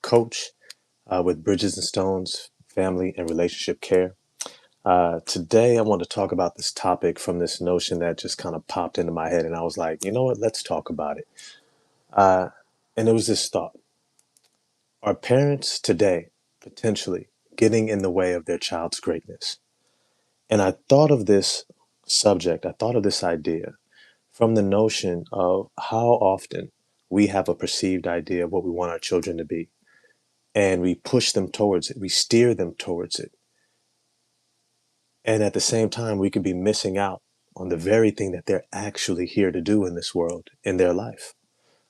coach with Bridges and Stones Family and Relationship Care. Today, I want to talk about this topic from this notion that just kind of popped into my head, and I was like, you know what? Let's talk about it. Uh, and it was this thought: Are parents today potentially getting in the way of their child's greatness? And I thought of this subject, I thought of this idea from the notion of how often we have a perceived idea of what we want our children to be, and we push them towards it, we steer them towards it. And at the same time, we could be missing out on the very thing that they're actually here to do in this world, in their life.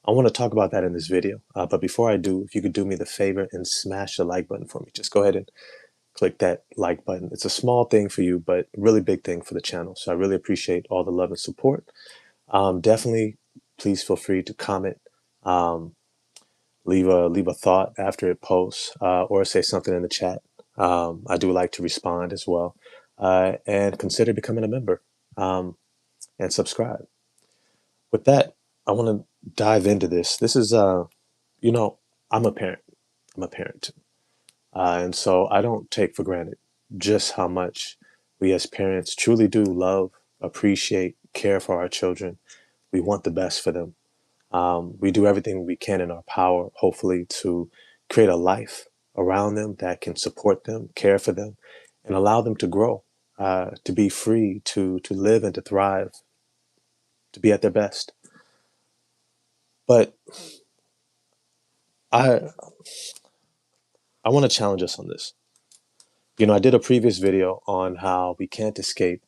I want to talk about that in this video. But before I do, if you could do me the favor and smash the like button for me, just go ahead and click that like button. It's a small thing for you, but a really big thing for the channel. So I really appreciate all the love and support. Definitely, please feel free to comment, um, leave a thought after it posts, or say something in the chat. I do like to respond as well, and consider becoming a member, and subscribe. With that, I want to dive into this. This is, you know, I'm a parent. I'm a parent, and so I don't take for granted just how much we as parents truly do love, appreciate, care for our children. We want the best for them. We do everything we can in our power, hopefully, to create a life around them that can support them, care for them, and allow them to grow, to be free, to live and to thrive, to be at their best. But I I want to challenge us on this. I did a previous video on how we can't escape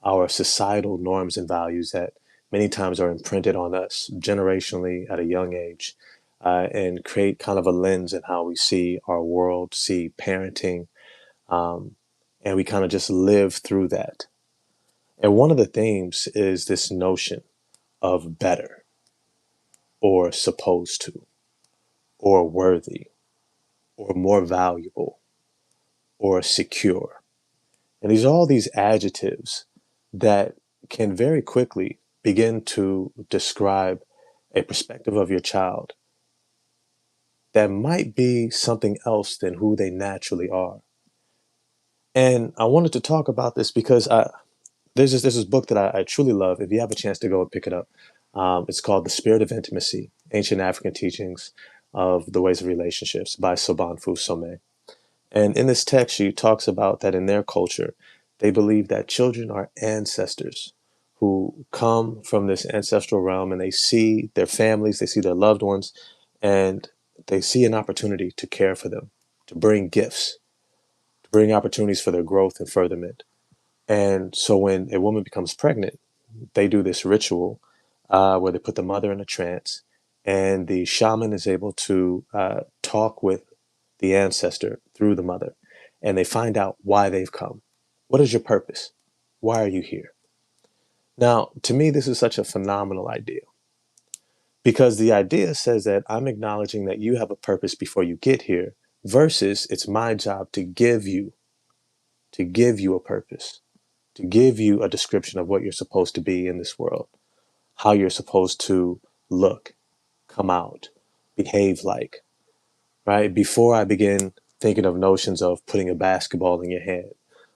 our societal norms and values that many times are imprinted on us generationally at a young age, and create kind of a lens in how we see our world, see parenting, um, and we kind of just live through that. And one of the themes is this notion of better, or supposed to, or worthy, or more valuable, or secure. And these are all these adjectives that can very quickly begin to describe a perspective of your child that might be something else than who they naturally are. And I wanted to talk about this because there's this book that I truly love. If you have a chance to go and pick it up, it's called The Spirit of Intimacy, Ancient African Teachings of the Ways of Relationships by Sobanfu Somé. And in this text, she talks about that in their culture, they believe that children are ancestors who come from this ancestral realm, and they see their families, they see their loved ones, and they see an opportunity to care for them, to bring gifts, to bring opportunities for their growth and furtherment. And so when a woman becomes pregnant, they do this ritual, where they put the mother in a trance, and the shaman is able to talk with the ancestor through the mother, and they find out why they've come. What is your purpose? Why are you here? Now, to me, this is such a phenomenal idea, because the idea says that I'm acknowledging that you have a purpose before you get here, versus it's my job to give you a purpose, to give you a description of what you're supposed to be in this world, how you're supposed to look, come out, behave like, right? Before I begin thinking of notions of putting a basketball in your hand,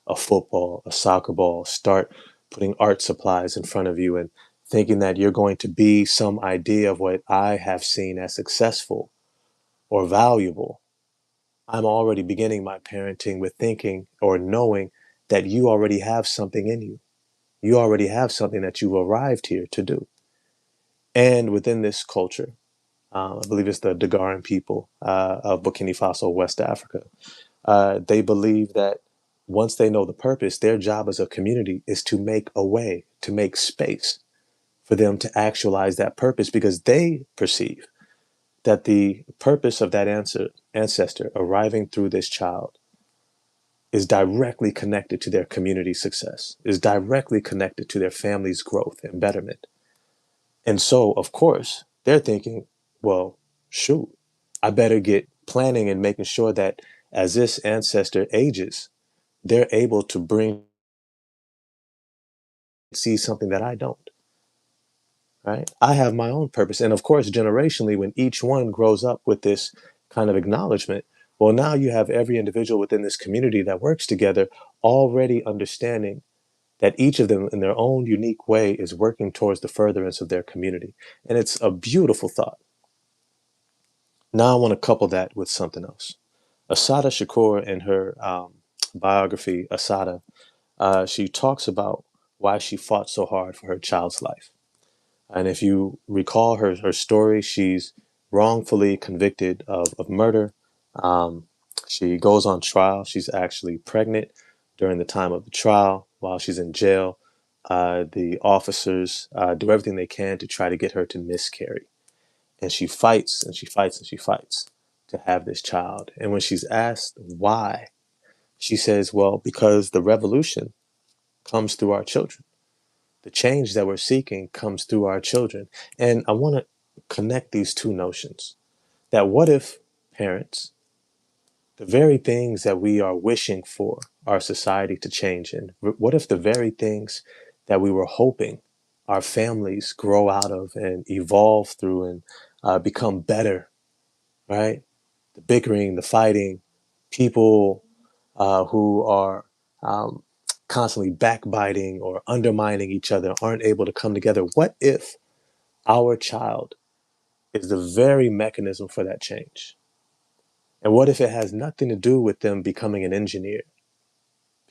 a football, a soccer ball, start putting art supplies in front of you and thinking that you're going to be some idea of what I have seen as successful or valuable. I'm already beginning my parenting with thinking or knowing that you already have something in you. You already have something that you arrived here to do. And within this culture, I believe it's the Dagaran people of Burkina Faso, West Africa. They believe that once they know the purpose, their job as a community is to make a way, to make space for them to actualize that purpose, because they perceive that the purpose of that ancestor arriving through this child is directly connected to their community success, is directly connected to their family's growth and betterment. And so, of course, they're thinking, well, shoot, I better get planning and making sure that as this ancestor ages, they're able to see something that I don't, right? I have my own purpose. And of course, generationally, when each one grows up with this kind of acknowledgement, well, now you have every individual within this community that works together already understanding that each of them in their own unique way is working towards the furtherance of their community. And it's a beautiful thought. Now I want to couple that with something else. Asada Shakur, in her biography, Asada, she talks about why she fought so hard for her child's life. And if you recall her story, she's wrongfully convicted of murder. Um, she goes on trial. She's actually pregnant during the time of the trial while she's in jail. The officers do everything they can to try to get her to miscarry. And she fights and she fights and she fights to have this child. And when she's asked why, she says, well, because the revolution comes through our children. The change that we're seeking comes through our children. And I want to connect these two notions that what if parents, the very things that we are wishing for our society to change in, what if the very things that we were hoping our families grow out of and evolve through and become better, right? The bickering, the fighting, people who are um, constantly backbiting or undermining each other aren't able to come together. What if our child is the very mechanism for that change? And what if it has nothing to do with them becoming an engineer,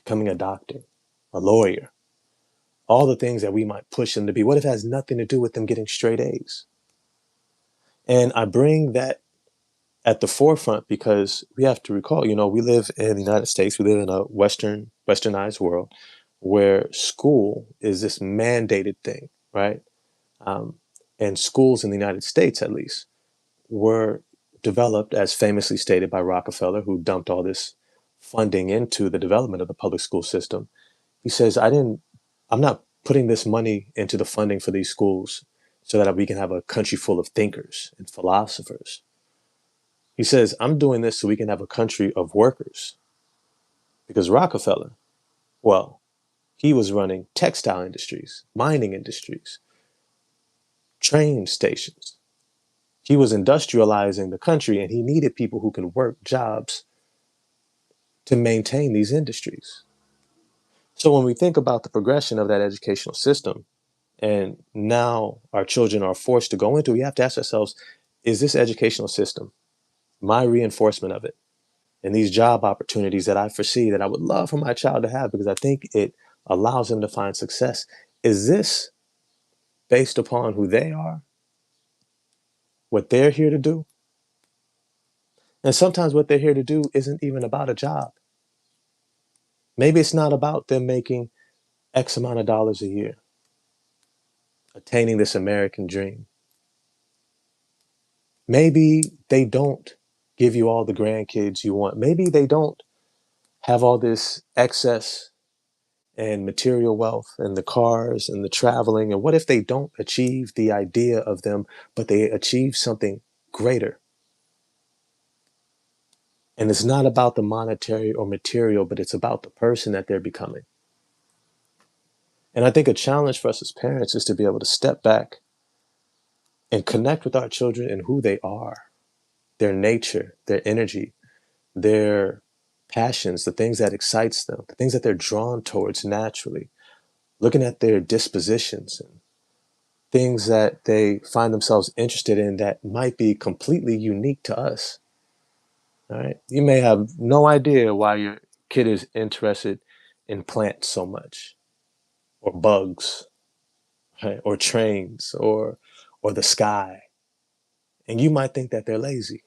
becoming a doctor, a lawyer, all the things that we might push them to be? What if it has nothing to do with them getting straight A's? And I bring that at the forefront because we have to recall, we live in the United States, we live in a westernized world where school is this mandated thing, right? Um, and schools in the United States, at least, were developed as famously stated by Rockefeller, who dumped all this funding into the development of the public school system. He says, I'm not putting this money into the funding for these schools so that we can have a country full of thinkers and philosophers. He says, I'm doing this so we can have a country of workers. Because Rockefeller, well, he was running textile industries, mining industries, train stations. He was industrializing the country and he needed people who can work jobs to maintain these industries. So when we think about the progression of that educational system, and now our children are forced to go into, we have to ask ourselves, is this educational system, my reinforcement of it, and these job opportunities that I foresee that I would love for my child to have because I think it allows them to find success, is this based upon who they are, what they're here to do? And sometimes what they're here to do isn't even about a job. Maybe it's not about them making X amount of dollars a year, attaining this American dream. Maybe they don't give you all the grandkids you want. Maybe they don't have all this excess and material wealth and the cars and the traveling. And what if they don't achieve the idea of them, but they achieve something greater? And it's not about the monetary or material, but it's about the person that they're becoming. And I think a challenge for us as parents is to be able to step back and connect with our children and who they are, their nature, their energy, their passions, the things that excites them, the things that they're drawn towards naturally, looking at their dispositions and things that they find themselves interested in that might be completely unique to us. All right. You may have no idea why your kid is interested in plants so much, or bugs, right? Or trains, or the sky. And you might think that they're lazy.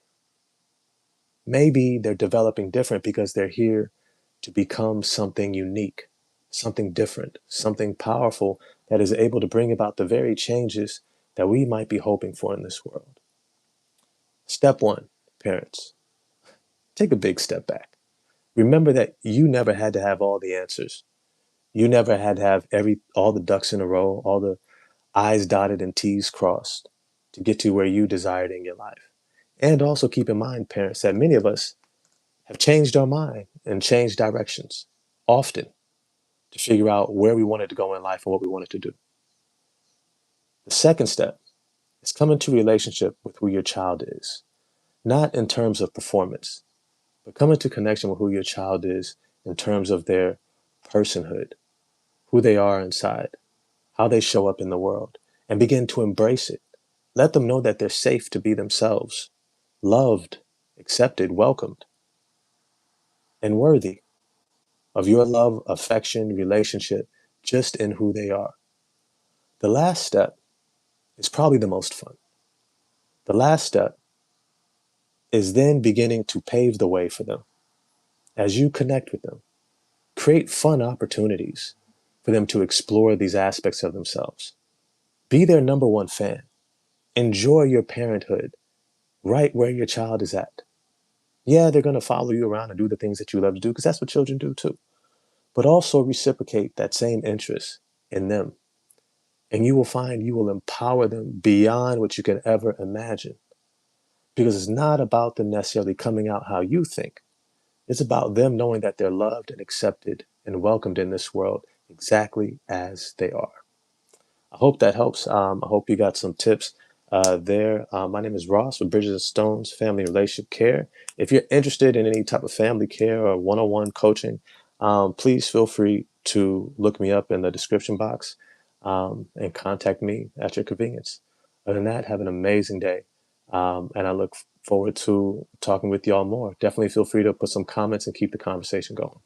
Maybe they're developing different because they're here to become something unique, something different, something powerful that is able to bring about the very changes that we might be hoping for in this world. Step one, parents, take a big step back. Remember that you never had to have all the answers. You never had to have all the ducks in a row, all the I's dotted and T's crossed to get to where you desired in your life. And also keep in mind, parents, that many of us have changed our mind and changed directions often to figure out where we wanted to go in life and what we wanted to do. The second step is come into relationship with who your child is. not in terms of performance, but come into connection with who your child is in terms of their personhood, who they are inside, how they show up in the world, and begin to embrace it. Let them know that they're safe to be themselves, loved, accepted, welcomed, and worthy of your love, affection, relationship, just in who they are. The last step is probably the most fun. The last step is then beginning to pave the way for them as you connect with them. Create fun opportunities for them to explore these aspects of themselves. Be their number one fan. Enjoy your parenthood right where your child is at. Yeah, they're going to follow you around and do the things that you love to do because that's what children do too. But also reciprocate that same interest in them. And you will find you will empower them beyond what you can ever imagine. Because it's not about them necessarily coming out how you think. It's about them knowing that they're loved and accepted and welcomed in this world exactly as they are. I hope that helps. I hope you got some tips there. My name is Ross with Bridges and Stones Family Relationship Care. If you're interested in any type of family care or one-on-one coaching, please feel free to look me up in the description box and contact me at your convenience. Other than that, have an amazing day. And I look forward to talking with y'all more. Definitely feel free to put some comments and keep the conversation going.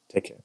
Take care.